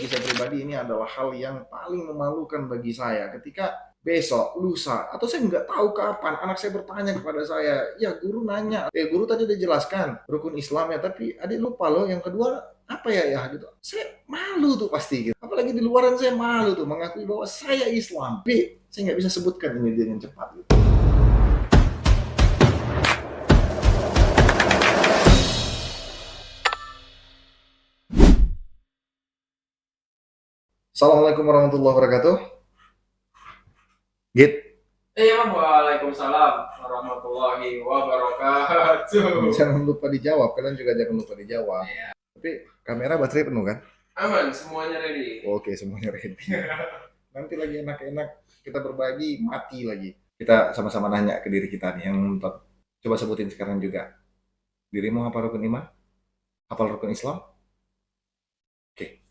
bagi saya pribadi ini adalah hal yang paling memalukan bagi saya ketika besok, lusa, atau saya nggak tahu kapan anak saya bertanya kepada saya, ya guru nanya, guru tadi udah jelaskan rukun Islamnya, tapi adik lupa loh yang kedua apa ya gitu. Saya malu tuh pasti gitu. Apalagi di luaran saya malu tuh mengakui bahwa saya Islam. Tapi saya nggak bisa sebutkan ini dengan cepat gitu. Assalamualaikum warahmatullahi wabarakatuh. Git. Waalaikumsalam warahmatullahi wabarakatuh. Jangan lupa dijawab, kalian juga jangan lupa dijawab. Iya. Tapi kamera baterai penuh kan? Aman, semuanya ready. Oke, semuanya ready. Nanti lagi enak-enak kita berbagi, mati lagi. Kita sama-sama nanya ke diri kita nih yang nonton. Coba sebutin sekarang juga. Dirimu hafal rukun iman? Hafal rukun Islam? Oke.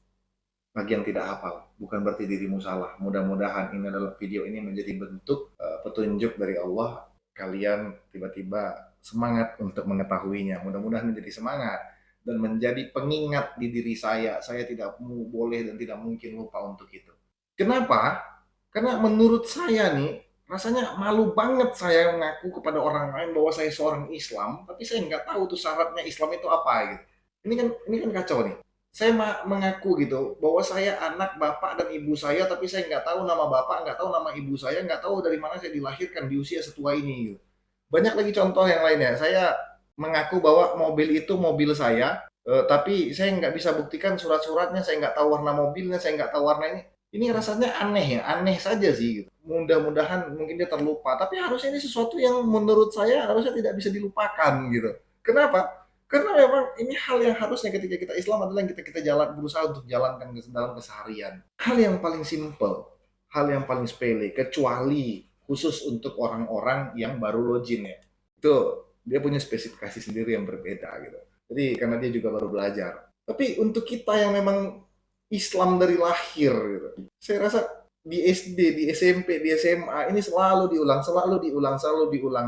Bagi yang tidak hafal, bukan berarti dirimu salah. Mudah-mudahan ini adalah video ini menjadi bentuk petunjuk dari Allah. Kalian tiba-tiba semangat untuk mengetahuinya. Mudah-mudahan menjadi semangat dan menjadi pengingat di diri saya. Saya tidak boleh dan tidak mungkin lupa untuk itu. Kenapa? Karena menurut saya nih, rasanya malu banget saya mengaku kepada orang lain bahwa saya seorang Islam, tapi saya nggak tahu tuh syaratnya Islam itu apa gitu. Ini kan kacau nih. Saya mengaku gitu bahwa saya anak bapak dan ibu saya, tapi saya nggak tahu nama bapak, nggak tahu nama ibu saya, nggak tahu dari mana saya dilahirkan di usia setua ini gitu. Banyak lagi contoh yang lainnya. Saya mengaku bahwa mobil itu mobil saya, tapi saya nggak bisa buktikan surat-suratnya, saya nggak tahu warna mobilnya, saya nggak tahu warna ini. Ini rasanya aneh ya, aneh saja sih gitu. Mudah-mudahan mungkin dia terlupa, tapi harusnya ini sesuatu yang menurut saya harusnya tidak bisa dilupakan gitu. Kenapa? Karena memang ini hal yang harusnya ketika kita Islam adalah yang kita berusaha untuk jalankan dalam keseharian. Hal yang paling simple, hal yang paling sepele, kecuali khusus untuk orang-orang yang baru login ya. Itu dia punya spesifikasi sendiri yang berbeda gitu. Jadi karena dia juga baru belajar. Tapi untuk kita yang memang Islam dari lahir gitu, saya rasa di SD, di SMP, di SMA ini selalu diulang,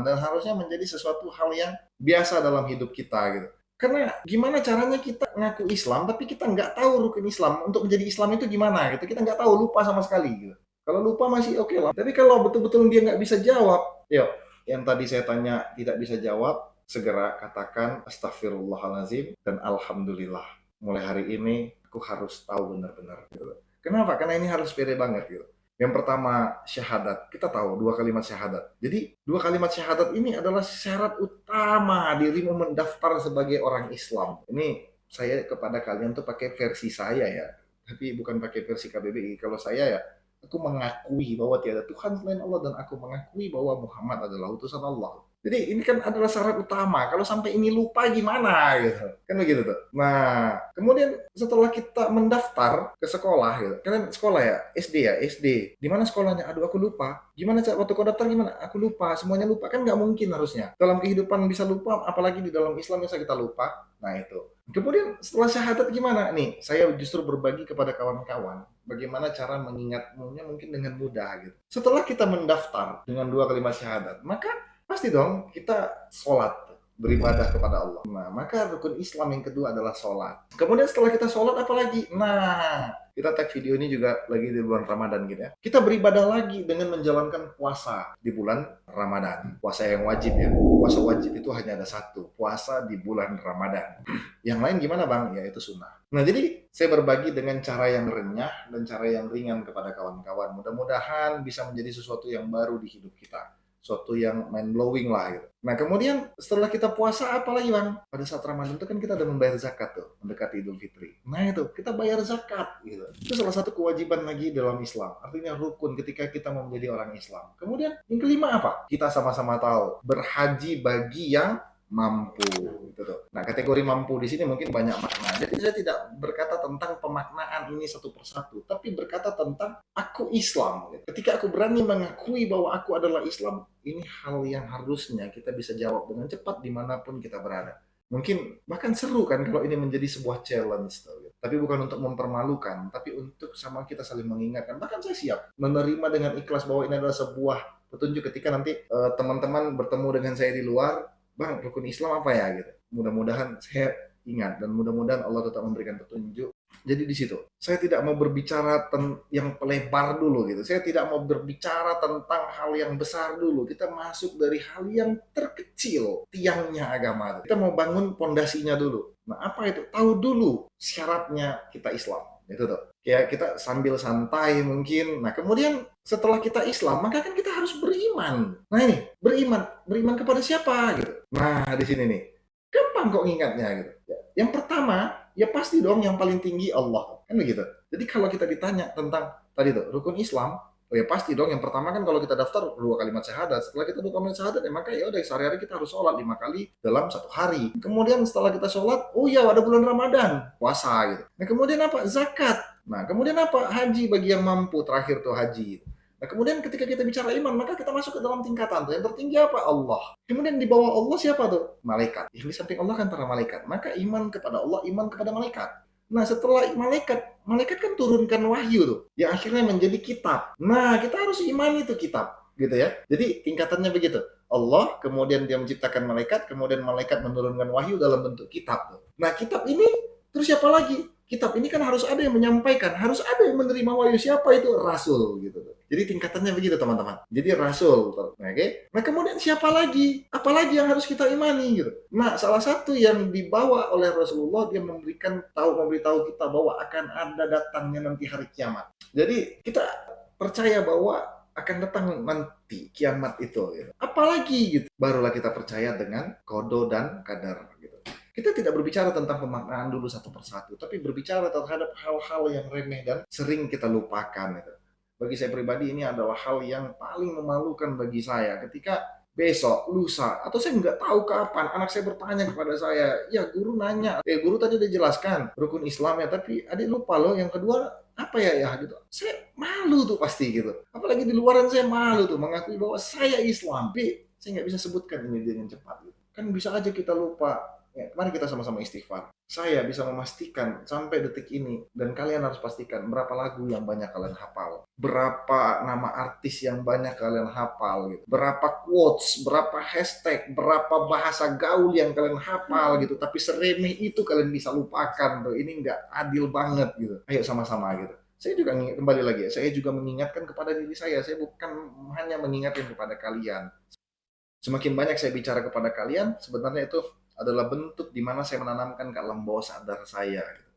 dan harusnya menjadi sesuatu hal yang biasa dalam hidup kita gitu. Karena gimana caranya kita ngaku Islam tapi kita nggak tahu rukun Islam, untuk menjadi Islam itu gimana gitu, kita nggak tahu, lupa sama sekali gitu. Kalau lupa masih oke lah, tapi kalau betul-betul dia nggak bisa jawab, yuk yang tadi saya tanya tidak bisa jawab, segera katakan astagfirullahalazim dan alhamdulillah. Mulai hari ini aku harus tahu benar-benar gitu. Kenapa? Karena ini harus pede banget gitu. Yang pertama syahadat, kita tahu 2 kalimat syahadat. Jadi 2 kalimat syahadat ini adalah syarat utama dirimu mendaftar sebagai orang Islam. Ini saya kepada kalian tuh pakai versi saya ya, tapi bukan pakai versi KBBI. Kalau saya ya, aku mengakui bahwa tiada Tuhan selain Allah dan aku mengakui bahwa Muhammad adalah utusan Allah. Jadi ini kan adalah syarat utama. Kalau sampai ini lupa gimana gitu. Kan begitu tuh. Nah, kemudian setelah kita mendaftar ke sekolah gitu. Kalian sekolah ya? SD ya? SD. Di mana sekolahnya? Aduh aku lupa. Gimana waktu kau daftar gimana? Aku lupa. Semuanya lupa. Kan nggak mungkin harusnya. Dalam kehidupan bisa lupa, apalagi di dalam Islam bisa kita lupa. Nah itu. Kemudian setelah syahadat gimana? Nih, saya justru berbagi kepada kawan-kawan bagaimana cara mengingatnya mungkin dengan mudah gitu. Setelah kita mendaftar dengan 2 kalimat syahadat, maka pasti dong kita sholat, beribadah kepada Allah. Nah, maka rukun Islam yang kedua adalah sholat. Kemudian setelah kita sholat apa lagi? Nah, kita tag video ini juga lagi di bulan Ramadan gitu ya. Kita beribadah lagi dengan menjalankan puasa di bulan Ramadan. Puasa yang wajib ya. Puasa wajib itu hanya ada satu, puasa di bulan Ramadan. Yang lain gimana bang? Ya itu sunnah. Nah jadi saya berbagi dengan cara yang renyah dan cara yang ringan kepada kawan-kawan. Mudah-mudahan bisa menjadi sesuatu yang baru di hidup kita. Suatu yang mind blowing lah gitu. Nah kemudian setelah kita puasa apa lagi bang? Pada saat Ramadan itu kan kita udah membayar zakat tuh, mendekati Idul Fitri. Nah itu kita bayar zakat gitu. Itu salah satu kewajiban lagi dalam Islam. Artinya rukun ketika kita mau menjadi orang Islam. Kemudian yang kelima apa? Kita sama-sama tahu berhaji bagi yang mampu gitu tuh. Nah kategori mampu di sini mungkin banyak makna. Jadi saya tidak berkata tentang pemaknaan ini satu persatu, tapi berkata tentang aku Islam. Ketika aku berani mengakui bahwa aku adalah Islam, ini hal yang harusnya kita bisa jawab dengan cepat dimanapun kita berada. Mungkin bahkan seru kan kalau ini menjadi sebuah challenge tuh. Tapi bukan untuk mempermalukan, tapi untuk sama kita saling mengingatkan. Bahkan saya siap menerima dengan ikhlas bahwa ini adalah sebuah petunjuk ketika nanti teman-teman bertemu dengan saya di luar. Bang, rukun Islam apa ya gitu. Mudah-mudahan saya ingat dan mudah-mudahan Allah tetap memberikan petunjuk Jadi di situ, saya tidak mau berbicara yang lebar dulu gitu. Saya tidak mau berbicara tentang hal yang besar dulu. Kita masuk dari hal yang terkecil, tiangnya agama. Kita mau bangun pondasinya dulu. Nah, apa itu? Tahu dulu syaratnya kita Islam. Itu tuh. Kayak kita sambil santai mungkin. Nah, kemudian setelah kita Islam, maka kan kita harus beriman. Nah, ini, beriman. Beriman kepada siapa gitu. Nah, di sini nih. Gampang kok ngingatnya gitu. Yang pertama, ya pasti dong yang paling tinggi Allah. Kan begitu. Jadi kalau kita ditanya tentang tadi tuh rukun Islam, oh ya pasti dong yang pertama kan kalau kita daftar 2 kalimat syahadat. Setelah kita 2 kalimat syahadat ya maka ya udah sehari-hari kita harus sholat 5 kali dalam 1 hari. Kemudian setelah kita sholat, oh ya ada bulan Ramadan, puasa gitu. Nah kemudian apa? Zakat. Nah kemudian apa? Haji bagi yang mampu, terakhir tuh haji. Nah, kemudian ketika kita bicara iman, maka kita masuk ke dalam tingkatan tuh. Yang tertinggi apa? Allah. Kemudian di bawah Allah siapa tuh? Malaikat. Yang di samping Allah kan para malaikat. Maka iman kepada Allah, iman kepada malaikat. Nah, setelah malaikat, malaikat kan turunkan wahyu tuh, yang akhirnya menjadi kitab. Nah, kita harus imani itu kitab, gitu ya. Jadi tingkatannya begitu. Allah, kemudian dia menciptakan malaikat, kemudian malaikat menurunkan wahyu dalam bentuk kitab tuh. Nah, kitab ini terus siapa lagi? Kitab ini kan harus ada yang menyampaikan, harus ada yang menerima wahyu. Siapa itu? Rasul gitu. Jadi tingkatannya begitu teman-teman. Jadi rasul, oke? Okay? Nah kemudian siapa lagi? Apalagi yang harus kita imani gitu. Nah salah satu yang dibawa oleh Rasulullah, dia memberitahu kita bahwa akan ada datangnya nanti hari kiamat. Jadi kita percaya bahwa akan datang nanti kiamat itu. Gitu. Apalagi gitu. Barulah kita percaya dengan qada dan qadar. Gitu. Kita tidak berbicara tentang pemaknaan dulu satu persatu, tapi berbicara terhadap hal-hal yang remeh dan sering kita lupakan. Gitu. Bagi saya pribadi ini adalah hal yang paling memalukan bagi saya ketika besok, lusa, atau saya nggak tahu kapan anak saya bertanya kepada saya, ya guru nanya, guru tadi udah jelaskan rukun Islamnya, tapi adik lupa loh yang kedua apa ya gitu. Saya malu tuh pasti gitu. Apalagi di luaran saya malu tuh mengakui bahwa saya Islam, tapi saya nggak bisa sebutkan ini dengan cepat. Gitu. Kan bisa aja kita lupa. Ya, mari kita sama-sama istighfar. Saya bisa memastikan sampai detik ini, dan kalian harus pastikan berapa lagu yang banyak kalian hafal, berapa nama artis yang banyak kalian hafal, gitu. Berapa quotes, berapa hashtag, berapa bahasa gaul yang kalian hafal gitu. Tapi seremeh itu kalian bisa lupakan, tuh. Ini nggak adil banget gitu. Ayo sama-sama gitu. Saya juga kembali lagi, saya juga mengingatkan kepada diri saya. Saya bukan hanya mengingatkan kepada kalian. Semakin banyak saya bicara kepada kalian, sebenarnya itu adalah bentuk di mana saya menanamkan ke alam bawah sadar saya gitu,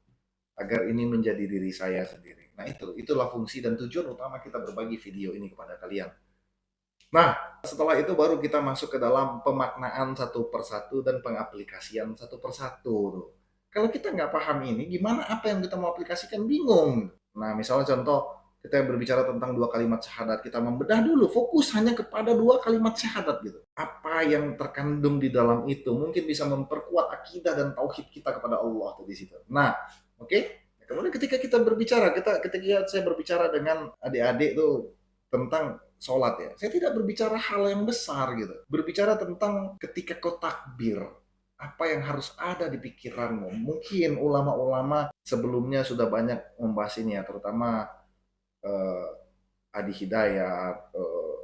agar ini menjadi diri saya sendiri. Nah itulah fungsi dan tujuan utama kita berbagi video ini kepada kalian. Nah setelah itu baru kita masuk ke dalam pemaknaan satu persatu dan pengaplikasian satu persatu. Kalau kita nggak paham ini, gimana apa yang kita mau aplikasikan bingung. Nah misalnya contoh, kita berbicara tentang 2 kalimat syahadat, kita membedah dulu, fokus hanya kepada 2 kalimat syahadat gitu. Apa yang terkandung di dalam itu mungkin bisa memperkuat akidah dan tauhid kita kepada Allah tuh di situ. Nah, oke. Okay? Kemudian ketika kita berbicara, ketika saya berbicara dengan adik-adik tuh tentang sholat ya, saya tidak berbicara hal yang besar gitu. Berbicara tentang ketika kau takbir, apa yang harus ada di pikiranmu. Mungkin ulama-ulama sebelumnya sudah banyak membahas ini ya, terutama Adi Hidayat,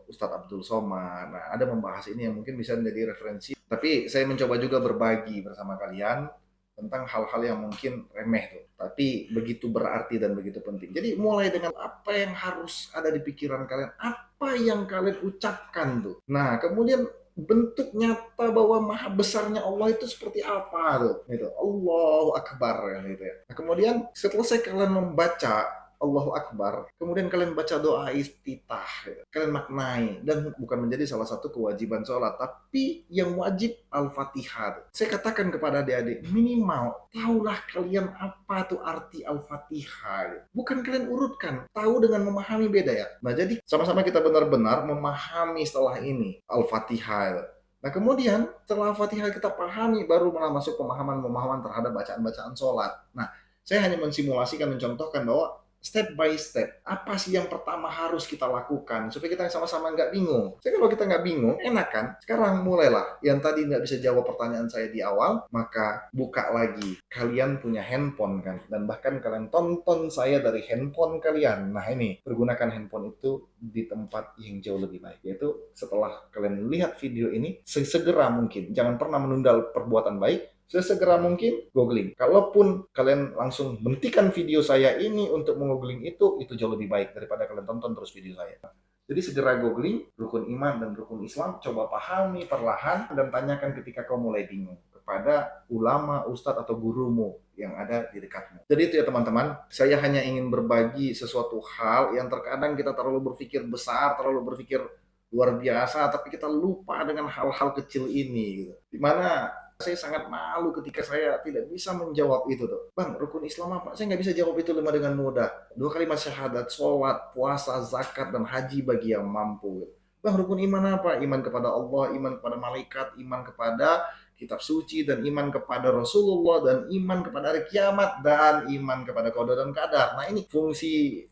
Ustadz Abdul Somad. Nah, ada membahas ini yang mungkin bisa menjadi referensi. Tapi saya mencoba juga berbagi bersama kalian tentang hal-hal yang mungkin remeh tuh, tapi begitu berarti dan begitu penting. Jadi mulai dengan apa yang harus ada di pikiran kalian, apa yang kalian ucapkan tuh. Nah, kemudian bentuk nyata bahwa maha besarnya Allah itu seperti apa tuh, gitu. Allahu Akbar gitu ya. Nah, kemudian selesai kalian membaca Allahu Akbar, kemudian kalian baca doa iftitah, kalian maknai, dan bukan menjadi salah satu kewajiban sholat, tapi yang wajib Al-Fatihah. Saya katakan kepada adik-adik, minimal tahulah kalian apa tuh arti Al-Fatihah. Bukan kalian urutkan, tahu dengan memahami beda ya. Nah jadi sama-sama kita benar-benar memahami setelah ini Al-Fatihah. Nah kemudian setelah Al-Fatihah kita pahami, baru masuk pemahaman terhadap bacaan-bacaan sholat. Nah saya hanya mensimulasikan, mencontohkan bahwa step by step, apa sih yang pertama harus kita lakukan supaya kita sama-sama nggak bingung. Jadi kalau kita nggak bingung, enak kan? Sekarang mulailah. Yang tadi nggak bisa jawab pertanyaan saya di awal, maka buka lagi. Kalian punya handphone kan? Dan bahkan kalian tonton saya dari handphone kalian. Nah ini, pergunakan handphone itu di tempat yang jauh lebih baik. Yaitu setelah kalian lihat video ini, sesegera mungkin. Jangan pernah menunda perbuatan baik sesegera mungkin googling. Kalaupun kalian langsung hentikan video saya ini untuk menggoogling itu jauh lebih baik daripada kalian tonton terus video saya. Jadi segera googling rukun iman dan rukun Islam, coba pahami perlahan dan tanyakan ketika kau mulai bingung kepada ulama, ustadz atau gurumu yang ada di dekatmu. Jadi itu ya teman-teman, saya hanya ingin berbagi sesuatu hal yang terkadang kita terlalu berpikir besar, terlalu berpikir luar biasa, tapi kita lupa dengan hal-hal kecil ini gitu. Dimana saya sangat malu ketika saya tidak bisa menjawab itu tuh. Bang, rukun Islam apa? Saya nggak bisa jawab itu dengan mudah. 2 kalimat syahadat, sholat, puasa, zakat, dan haji bagi yang mampu. Bang, rukun iman apa? Iman kepada Allah, iman kepada malaikat, iman kepada kitab suci, dan iman kepada Rasulullah, dan iman kepada hari kiamat, dan iman kepada qada dan qadar. Nah ini fungsi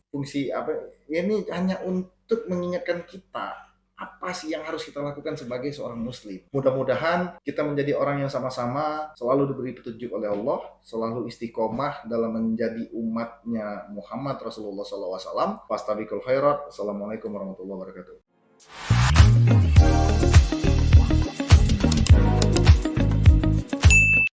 apa? Ini hanya untuk mengingatkan kita apa sih yang harus kita lakukan sebagai seorang muslim. Mudah-mudahan kita menjadi orang yang sama-sama selalu diberi petunjuk oleh Allah, selalu istiqomah dalam menjadi umatnya Muhammad Rasulullah SAW. Fastabiqul khairat. Assalamualaikum warahmatullahi wabarakatuh.